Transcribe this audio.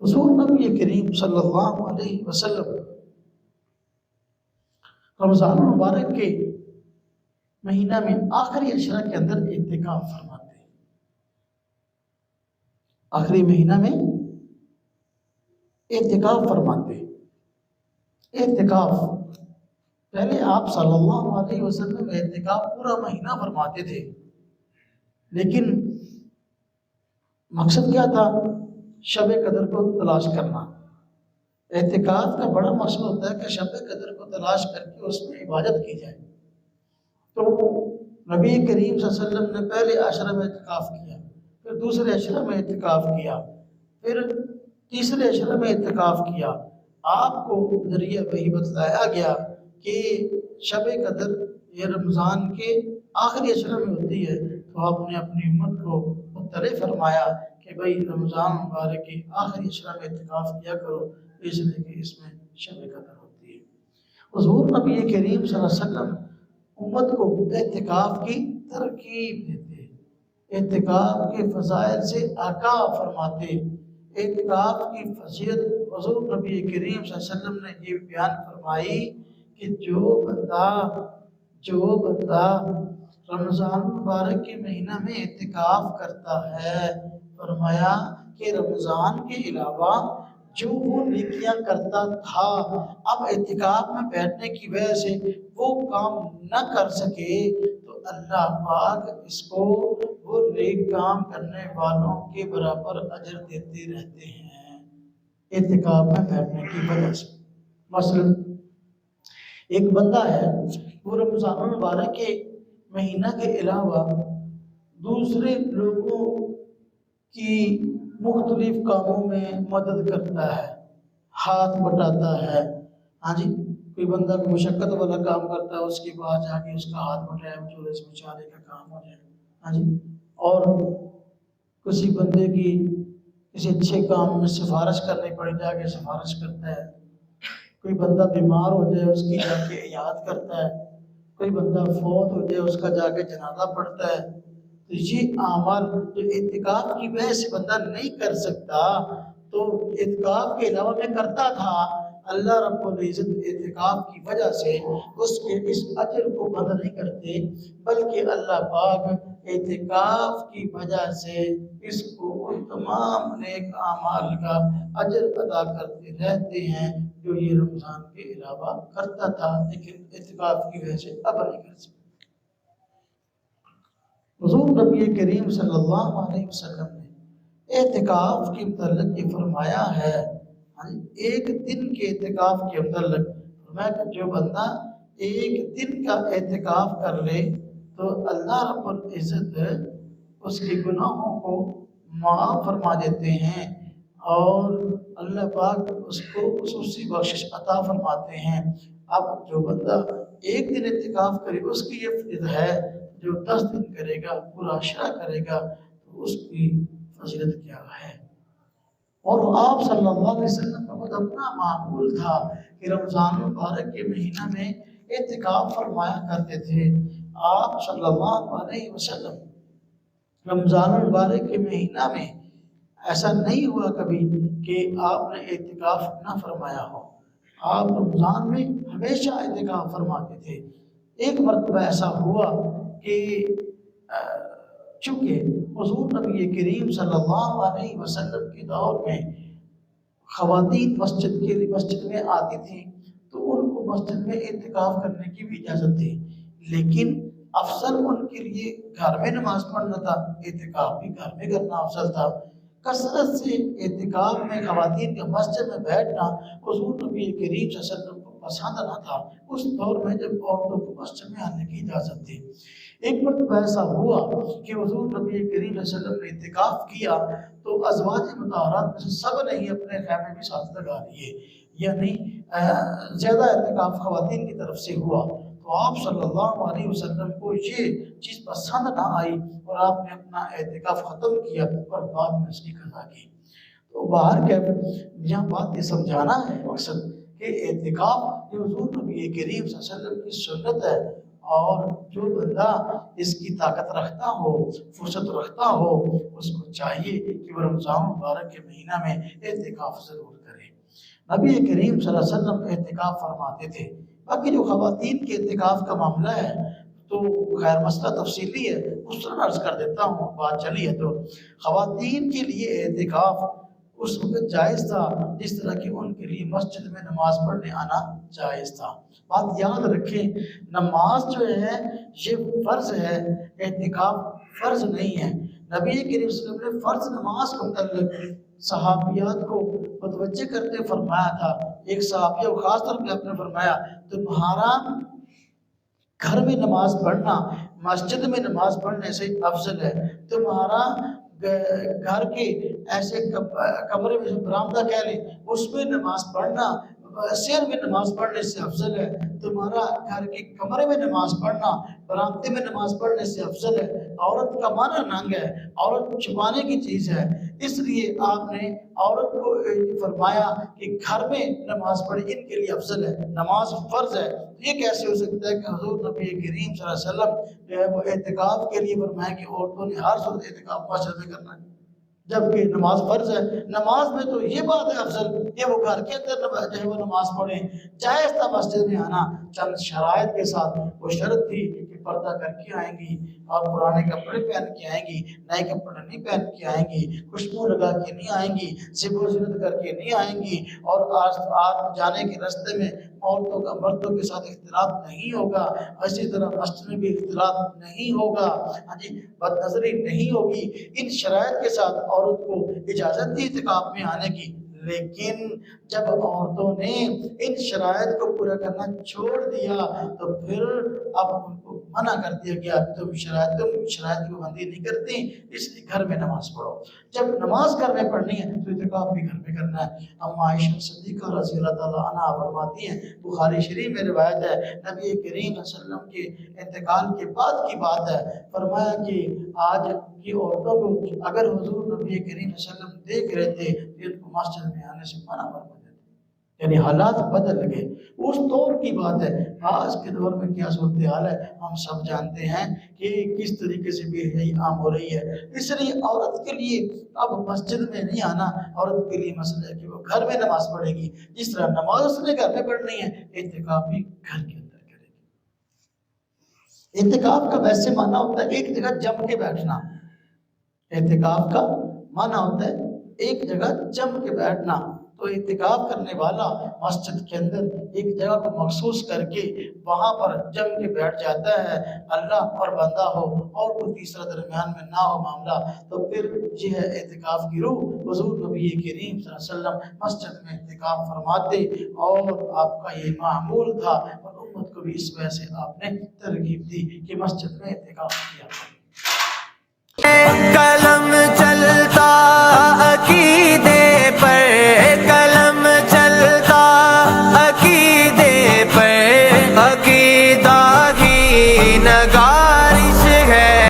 حضور نبی کریم صلی اللہ علیہ وسلم رمضان المبارک کے مہینہ میں آخری عشرہ کے اندر اعتکاف فرماتے ہیں۔ آخری مہینہ میں اعتکاف فرماتے ہیں۔ اعتکاف پہلے آپ صلی اللہ علیہ وسلم اعتکاف پورا مہینہ فرماتے تھے، لیکن مقصد کیا تھا؟ شب قدر کو تلاش کرنا۔ اعتکاف کا بڑا مقصد ہوتا ہے کہ شب قدر کو تلاش کر کے اس میں عبادت کی جائے۔ تو نبی کریم صلی اللہ علیہ وسلم نے پہلے عشرہ میں اعتکاف کیا، پھر دوسرے عشرہ میں اعتکاف کیا، پھر تیسرے عشرہ میں اعتکاف کیا۔ آپ کو ذریعہ وحی بتلایا گیا کہ شب قدر یہ رمضان کے آخری عشرہ میں ہوتی ہے، تو آپ نے اپنی امت کو مطلع فرمایا کہ بھئی رمضان مبارک کے آخری عشرہ میں اعتکاف کیا کرو، اس لیے کہ اس میں شب قدر ہوتی ہے۔ حضور نبی کریم صلی اللہ علیہ وسلم امت کو اعتکاف کی ترغیب دیتے، اعتکاف کے فضائل سے آگاہ فرماتے۔ اعتکاف کی فضیلت حضور نبی کریم صلی اللہ علیہ وسلم نے یہ بیان فرمائی کہ جو بندہ رمضان مبارک کے مہینہ میں اعتکاف کرتا ہے، فرمایا کہ رمضان کے علاوہ جو وہ نیکیاں کرتا تھا، اب اعتکاف میں بیٹھنے کی وجہ سے وہ کام نہ کر سکے، تو اللہ پاک اس کو وہ نیک کام کرنے والوں کے برابر اجر دیتے رہتے ہیں اعتکاف میں بیٹھنے کی وجہ سے۔ مثلا ایک بندہ ہے، وہ رمضان المبارک کے مہینہ کے علاوہ دوسرے لوگوں کی مختلف کاموں میں مدد کرتا ہے، ہاتھ بٹاتا ہے۔ ہاں جی، کوئی بندہ کوئی مشقت والا کام کرتا ہے، اس کے بعد جا کے اس کا ہاتھ بٹائے جو اس بیچارے کا کام ہو جائے۔ ہاں جی، اور کسی بندے کی کسی اچھے کام میں سفارش کرنی پڑے، جا کے سفارش کرتا ہے۔ کوئی بندہ بیمار ہو جائے، اس کی جا کے عیادت کرتا ہے۔ کوئی بندہ فوت ہو جائے، اس کا جا کے جنازہ پڑھتا ہے۔ تو یہ اعمال جو اعتکاف کی وجہ سے بندہ نہیں کر سکتا، تو اعتکاف کے علاوہ میں کرتا تھا، اللہ رب العزت اعتکاف کی وجہ سے اس کے اس اجر کو بند نہیں کرتے، بلکہ اللہ پاک اعتکاف کی وجہ سے اس کو ان تمام نیک اعمال کا اجر ادا کرتے رہتے ہیں جو یہ رمضان کے علاوہ کرتا تھا، لیکن اعتکاف کی وجہ سے اب نہیں کر سکتا۔ حضور نبی کریم صلی اللہ علیہ وسلم نے اعتکاف کے متعلق یہ فرمایا ہے، ایک دن کے اعتکاف کے متعلق فرمایا کہ جو بندہ ایک دن کا اعتکاف کر لے تو اللہ رب العزت اس کے گناہوں کو معاف فرما دیتے ہیں، اور اللہ پاک اس کو خصوصی بخشش عطا فرماتے ہیں۔ اب جو بندہ ایک دن اعتکاف کرے اس کی یہ فضیلت ہے، جو 10 دن کرے گا، پورا عشرہ کرے گا، تو اس کی فضیلت کیا ہے۔ اور آپ صلی اللہ علیہ وسلم کا خود اپنا معمول تھا کہ رمضان مبارک کے مہینہ میں اعتکاف فرمایا کرتے تھے۔ آپ صلی اللہ علیہ وسلم رمضان مبارک کے مہینہ میں ایسا نہیں ہوا کبھی کہ آپ نے اعتکاف نہ فرمایا ہو۔ آپ رمضان میں ہمیشہ اعتکاف فرماتے تھے۔ ایک مرتبہ ایسا ہوا کہ چونکہ حضور نبی کریم صلی اللہ علیہ وسلم کے دور میں خواتین مسجد میں آتی تھیں، تو ان کو مسجد میں اعتکاف کرنے کی بھی اجازت تھی، لیکن افضل ان کے لیے گھر میں نماز پڑھنا تھا، اعتکاف بھی گھر میں کرنا افضل تھا۔ کثرت سے اعتکاف میں خواتین کے مسجد میں بیٹھنا حضور نبی کریم صلی اللہ علیہ وسلم کو پسند نہ تھا، اس دور میں جب عورتوں کو مسجد میں آنے کی اجازت تھی۔ ایک مرتبہ ایسا ہوا کہ حضور نبی کریم صلی اللہ علیہ وسلم نے اعتکاف کیا تو ازواج مطہرات میں سے سب نے ہی اپنے خیمے بھی ساتھ لگا لیے، یعنی زیادہ اعتکاف خواتین کی طرف سے ہوا۔ تو آپ صلی اللہ علیہ وسلم کو یہ چیز پسند نہ آئی اور آپ نے اپنا اعتکاف ختم کیا اور بعد میں اس کی قضا کی۔ تو باہر کیا یہاں بات یہ سمجھانا ہے مقصد کہ اعتکاف یہ حضور نبی کریم صلی اللہ علیہ وسلم کی سنت ہے، اور جو بندہ اس کی طاقت رکھتا ہو، فرصت رکھتا ہو، اس کو چاہیے کہ وہ رمضان مبارک کے مہینہ میں اعتکاف ضرور کرے۔ نبی کریم صلی اللہ علیہ وسلم اعتکاف فرماتے تھے۔ باقی جو خواتین کے اعتکاف کا معاملہ ہے تو خیر مسئلہ تفصیلی ہے، اس طرح عرض کر دیتا ہوں، بات چلی ہے تو خواتین کے لیے اعتکاف اس وقت جائز تھا جس طرح کہ ان کے لیے مسجد میں نماز پڑھنے آنا جائز تھا۔ بات یاد رکھیں، نماز جو ہے یہ فرض ہے، اعتکاف فرض نہیں ہے۔ نبی کریم صلی اللہ علیہ وسلم نے فرض نماز کو متعلق صحابیات کو متوجہ کرتے فرمایا تھا۔ ایک صحابیہ کو خاص طور پہ آپ نے فرمایا تمہارا گھر میں نماز پڑھنا مسجد میں نماز پڑھنے سے افضل ہے، تمہارا گھر کے ایسے کمرے میں برآمدہ کہہ لیں اس میں نماز پڑھنا سیر میں نماز پڑھنے سے افضل ہے، تمہارا گھر کے کمرے میں نماز پڑھنا برآمدے میں نماز پڑھنے سے افضل ہے۔ عورت کا معنی ننگ ہے، عورت چھپانے کی چیز ہے، اس لیے آپ نے عورت کو فرمایا کہ گھر میں نماز پڑھے ان کے لیے افضل ہے، نماز فرض ہے۔ یہ کیسے ہو سکتا ہے کہ حضور نبی کریم صلی اللہ علیہ وسلم جو ہے وہ اعتکاف کے لیے فرمایا کہ عورتوں نے ہر صورت اعتکاف مسجد میں کرنا ہے جبکہ نماز فرض ہے۔ نماز میں تو یہ بات ہے افضل کہ وہ گھر کے اندر جو ہے وہ نماز پڑھیں، جائز تھا مسجد میں آنا چند شرائط کے ساتھ۔ وہ شرط تھی کہ پردہ کر کے آئیں گی اور پرانے کپڑے پہن کے آئیں گی، نئے کپڑے نہیں پہن کے آئیں گی، خوشبو لگا کے نہیں آئیں گی، زیب و زینت کر کے نہیں آئیں گی، اور آج جانے کے راستے میں عورتوں کا مردوں کے ساتھ اختلاط نہیں ہوگا، اسی طرح مسجد میں بھی اختلاط نہیں ہوگا، بد نظری نہیں ہوگی۔ ان شرائط کے ساتھ عورت کو اجازت دی اعتکاف میں آنے کی، لیکن جب عورتوں نے ان شرائط کو پورا کرنا چھوڑ دیا تو پھر اب ان کو منع کر دیا گیا تم شرائط کی پابندی نہیں کرتی اس لیے گھر میں نماز پڑھو۔ جب نماز گھر میں پڑھنی ہے تو اعتکاف بھی گھر میں کرنا ہے۔ اما عائشہ صدیقہ رضی اللہ تعالیٰ عنہا فرماتی ہیں، بخاری شریف میں روایت ہے، نبی کریم صلی اللہ علیہ وسلم کے انتقال کے بعد کی بات ہے، فرمایا کہ آج کی عورتوں کو اگر حضور نبی کریم صلی اللہ علیہ وسلم دیکھ رہے تھے تو ان کو مسجد میں آنے سے منع فرما دیتے، یعنی حالات بدل گئے۔ اس دور کی بات ہے، آج کے دور میں کیا صورتحال ہے ہم سب جانتے ہیں کہ کس طریقے سے بے حیائی عام ہو رہی ہے۔ اس لیے عورت کے لیے اب مسجد میں نہیں آنا، عورت کے لیے مسئلہ ہے کہ وہ گھر میں نماز پڑھے گی، جس طرح نماز اس نے گھر میں پڑھنی ہے اعتکاف بھی گھر کے اندر کرے گی۔ اعتکاف کا ویسے معنی ہوتا ہے ایک جگہ جم کے بیٹھنا، اعتکاف کا معنی ہوتا ہے ایک جگہ جم کے بیٹھنا۔ تو اعتکاف کرنے والا مسجد کے اندر ایک جگہ کو مخصوص کر کے وہاں پر جم کے بیٹھ جاتا ہے، اللہ اور بندہ ہو اور کوئی تیسرا درمیان میں نہ ہو معاملہ، تو پھر یہ ہے اعتکاف کی روح۔ حضور نبی کریم صلی اللہ علیہ وسلم مسجد میں اعتکاف فرماتے اور آپ کا یہ معمول تھا، اور امت کو بھی اس وجہ سے آپ نے ترغیب دی کہ مسجد میں اعتکاف کیا۔